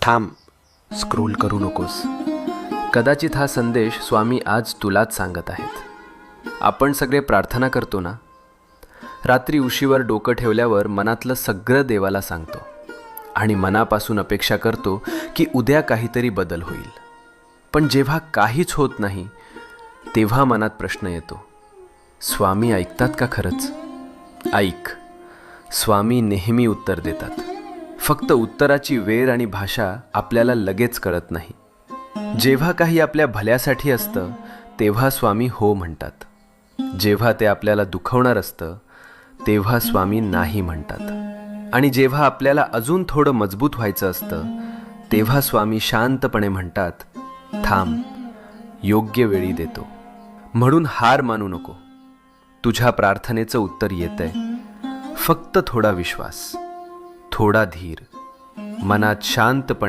थांब, स्क्रोल करू नकोस. कदाचित हा संदेश स्वामी आज तुलाच सांगत आहेत. आपण सगळे प्रार्थना करतो ना, रात्री उशीवर डोकं ठेवल्यावर मनातलं सगळं देवाला सांगतो आणि मनापासून अपेक्षा करतो की उद्या काहीतरी बदल होईल. पण जेव्हा काहीच होत नाही तेव्हा मनात प्रश्न येतो, स्वामी ऐकतात का खरंच? ऐक, स्वामी नेहमी उत्तर देतात. फक्त उत्तराची वेळ आणि भाषा आपल्याला लगेच कळत नाही. जेव्हा काही आपल्या भल्यासाठी असतं तेव्हा स्वामी हो म्हणतात. जेव्हा ते आपल्याला दुखवणार असतं तेव्हा स्वामी नाही म्हणतात. आणि जेव्हा आपल्याला अजून थोडं मजबूत व्हायचं असतं तेव्हा स्वामी शांतपणे म्हणतात, थांब, योग्य वेळी देतो. म्हणून हार मानू नको. तुझ्या प्रार्थनेचं उत्तर येतंय. फक्त थोडा विश्वास, थोडा धीर, मनात शांतपणे